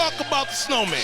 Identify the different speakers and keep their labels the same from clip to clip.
Speaker 1: talk about the snowman.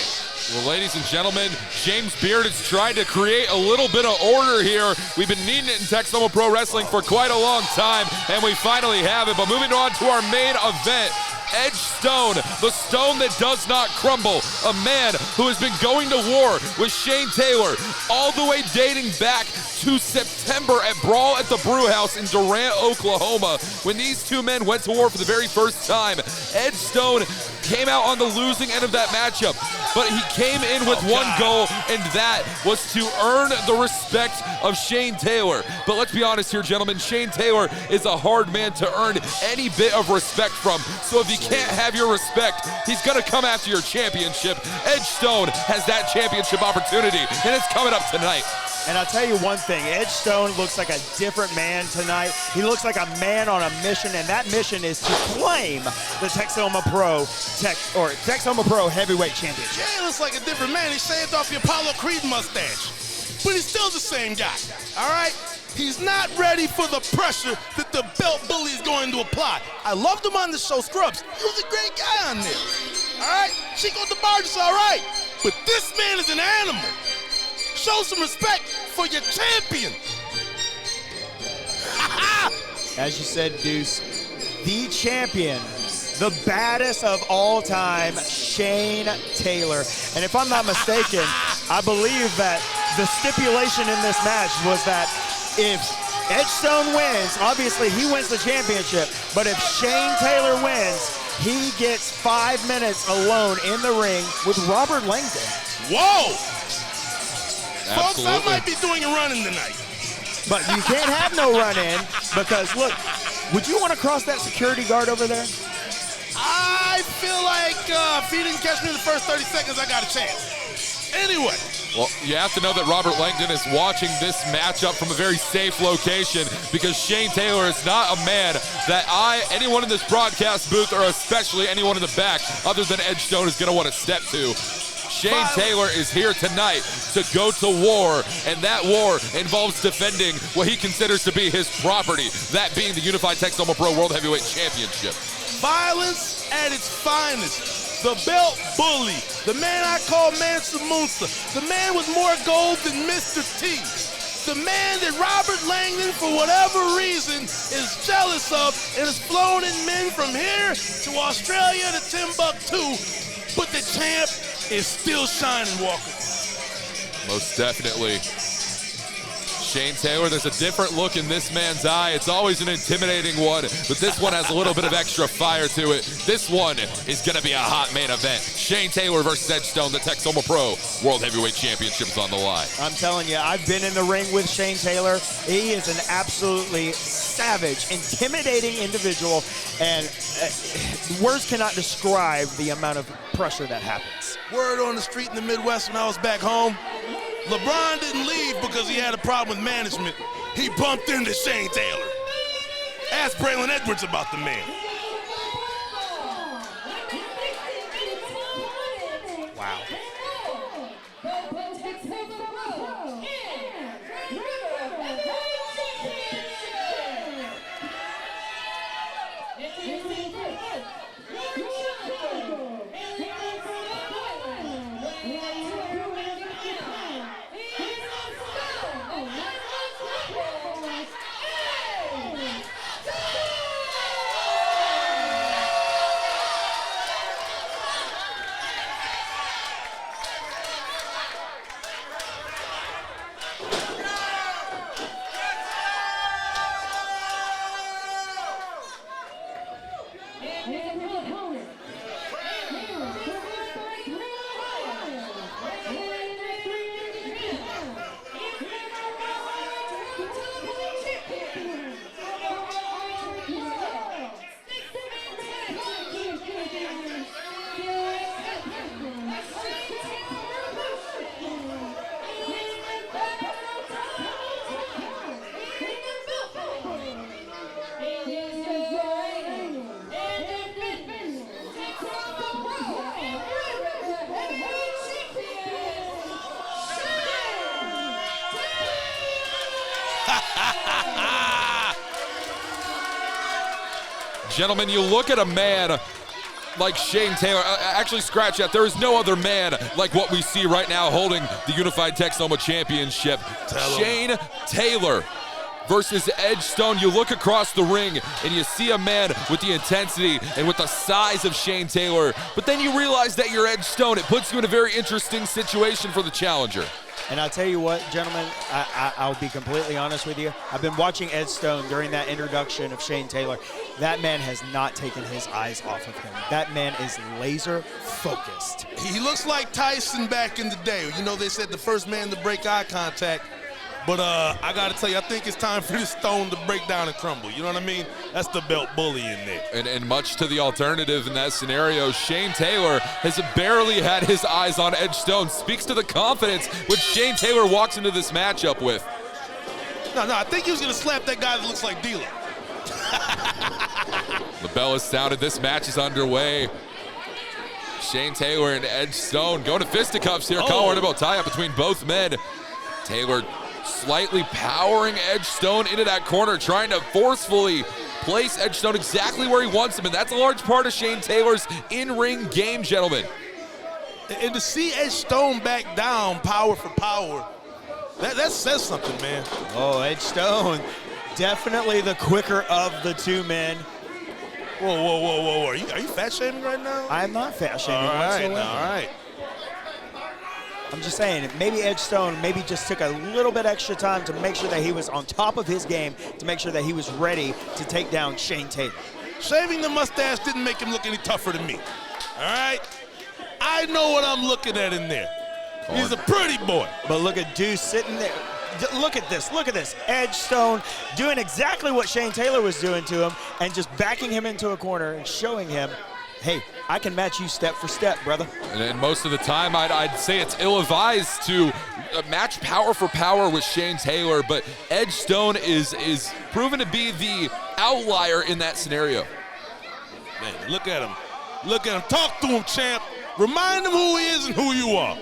Speaker 2: Well, ladies and gentlemen, James Beard is trying to create a little bit of order here. We've been needing it in Texoma Pro Wrestling for quite a long time, and we finally have it. But moving on to our main event, Edge Stone, the stone that does not crumble, a man who has been going to war with Shane Taylor all the way dating back to September at Brawl at the Brew House in Durant, Oklahoma. When these two men went to war for the very first time, Edge Stone came out on the losing end of that matchup, but he came in with one goal, and that was to earn the respect of Shane Taylor. But let's be honest here, gentlemen, Shane Taylor is a hard man to earn any bit of respect from. So if he can't have your respect, he's gonna come after your championship. Edge Stone has that championship opportunity, and it's coming up tonight.
Speaker 3: And I'll tell you one thing, Edge Stone looks like a different man tonight. He looks like a man on a mission, and that mission is to claim the Texoma Pro Heavyweight Championship.
Speaker 1: Yeah, he looks like a different man. He shaved off the Apollo Creed mustache. But he's still the same guy, all right? He's not ready for the pressure that the belt bully is going to apply. I loved him on the show Scrubs. He was a great guy on there, all right? Chico DeBarge is all right, but this man is an animal. Show some respect for your champion.
Speaker 3: As you said, Deuce, the champion, the baddest of all time, Shane Taylor. And if I'm not mistaken, I believe that the stipulation in this match was that if Edge Stone wins, obviously he wins the championship, but if Shane Taylor wins, he gets 5 minutes alone in the ring with Robert Langdon.
Speaker 1: Whoa!
Speaker 2: Absolutely.
Speaker 1: Folks, I might be doing a run-in tonight.
Speaker 3: But you can't have no run-in because, look, would you want to cross that security guard over there?
Speaker 1: I feel like if he didn't catch me in the first 30 seconds, I got a chance. Anyway.
Speaker 2: Well, you have to know that Robert Langdon is watching this matchup from a very safe location because Shane Taylor is not a man that anyone in this broadcast booth, or especially anyone in the back, other than Edge Stone, is going to want to step to. Shane Taylor is here tonight to go to war, and that war involves defending what he considers to be his property, that being the Unified Texoma Pro World Heavyweight Championship.
Speaker 1: Violence at its finest. The belt bully, the man I call Mansa Musa, the man with more gold than Mr. T, the man that Robert Langdon, for whatever reason, is jealous of and has flown in men from here to Australia to Timbuktu, but the champ is still shining, Walker.
Speaker 2: Most definitely. Shane Taylor, there's a different look in this man's eye. It's always an intimidating one, but this one has a little bit of extra fire to it. This one is going to be a hot main event. Shane Taylor versus Edge Stone, the Texoma Pro World Heavyweight Championship is on the line.
Speaker 3: I'm telling you, I've been in the ring with Shane Taylor. He is an absolutely savage, intimidating individual, and words cannot describe the amount of pressure that happens.
Speaker 1: Word on the street in the Midwest when I was back home, LeBron didn't leave because he had a problem with management. He bumped into Shane Taylor. Ask Braylon Edwards about the man.
Speaker 3: Wow.
Speaker 2: Gentlemen, you look at a man like Shane Taylor. Actually, scratch that. There is no other man like what we see right now holding the Unified Texoma Championship. Shane Taylor versus Edge Stone. You look across the ring and you see a man with the intensity and with the size of Shane Taylor, but then you realize that you're Edge Stone. It puts you in a very interesting situation for the challenger.
Speaker 3: And I'll tell you what, gentlemen, I'll be completely honest with you. I've been watching Edge Stone during that introduction of Shane Taylor. That man has not taken his eyes off of him. That man is laser focused.
Speaker 1: He looks like Tyson back in the day. You know, they said the first man to break eye contact. But I got to tell you, I think it's time for this Stone to break down and crumble. You know what I mean? That's the belt bully in there.
Speaker 2: And much to the alternative in that scenario, Shane Taylor has barely had his eyes on Edge Stone. Speaks to the confidence which Shane Taylor walks into this matchup with.
Speaker 1: No, I think he was going to slap that guy that looks like D'Lo.
Speaker 2: The bell has sounded. This match is underway. Shane Taylor and Edge Stone going to fisticuffs here. Collar elbow tie-up between both men. Taylor slightly powering Edge Stone into that corner, trying to forcefully place Edge Stone exactly where he wants him, and that's a large part of Shane Taylor's in-ring game, gentlemen.
Speaker 1: And to see Edge Stone back down power for power, that says something, man.
Speaker 3: Oh, Edge Stone, definitely the quicker of the two men.
Speaker 1: Whoa. Are you fat shaming right now?
Speaker 3: I'm not fat shaming whatsoever.
Speaker 1: All right.
Speaker 3: I'm just saying, maybe Edge Stone maybe just took a little bit extra time to make sure that he was on top of his game, to make sure that he was ready to take down Shane Taylor.
Speaker 1: Shaving the mustache didn't make him look any tougher than me. All right? I know what I'm looking at in there. He's a pretty boy.
Speaker 3: But look at Deuce sitting there. Look at this. Edge Stone doing exactly what Shane Taylor was doing to him and just backing him into a corner and showing him, hey, I can match you step for step, brother.
Speaker 2: And most of the time, I'd say it's ill-advised to match power for power with Shane Taylor, but Edge Stone is proven to be the outlier in that scenario.
Speaker 1: Man, look at him. Talk to him, champ. Remind him who he is and who you are.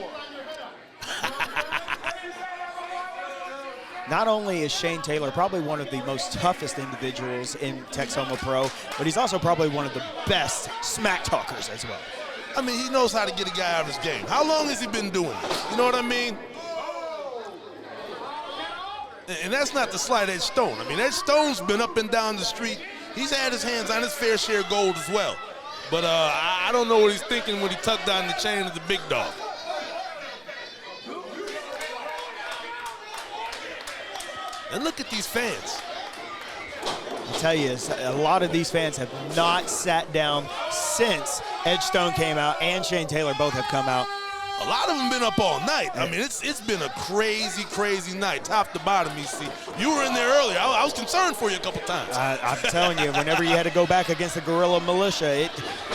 Speaker 3: Not only is Shane Taylor probably one of the most toughest individuals in Texoma Pro, but he's also probably one of the best smack talkers as well.
Speaker 1: I mean, he knows how to get a guy out of his game. How long has he been doing this? You know what I mean? And that's not the slight Edge Stone. I mean, Edge Stone's been up and down the street. He's had his hands on his fair share of gold as well. But I don't know what he's thinking when he tucked down the chain of the big dog. And look at these fans.
Speaker 3: I'll tell you, a lot of these fans have not sat down since Edge Stone came out and Shane Taylor both have come out.
Speaker 1: A lot of them been up all night. I mean, it's been a crazy night, top to bottom, EC. You were in there earlier. I was concerned for you a couple times. I'm
Speaker 3: telling you, whenever you had to go back against the Guerrilla Militia,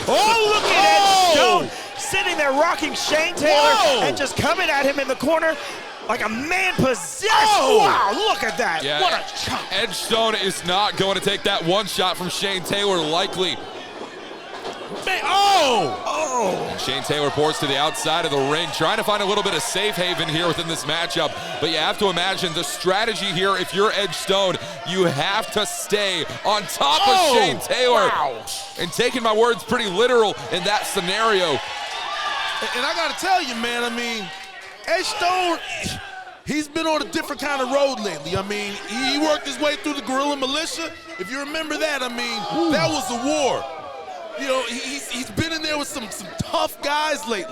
Speaker 3: look at Edge Stone sitting there rocking Shane Taylor and just coming at him in the corner like a man possessed. Wow, look at that.
Speaker 2: Yeah,
Speaker 3: what a chop.
Speaker 2: Edge Stone is not going to take that one shot from Shane Taylor likely. Shane Taylor pours to the outside of the ring, trying to find a little bit of safe haven here within this matchup. But you have to imagine the strategy here. If you're Edge Stone, you have to stay on top of Shane Taylor.
Speaker 3: Wow.
Speaker 2: And taking my words pretty literal in that scenario.
Speaker 1: And I got to tell you, man, I mean, Edge Stone, he's been on a different kind of road lately. I mean, he worked his way through the Guerrilla Militia. If you remember that, I mean, that was a war. You know, he's been in there with some tough guys lately.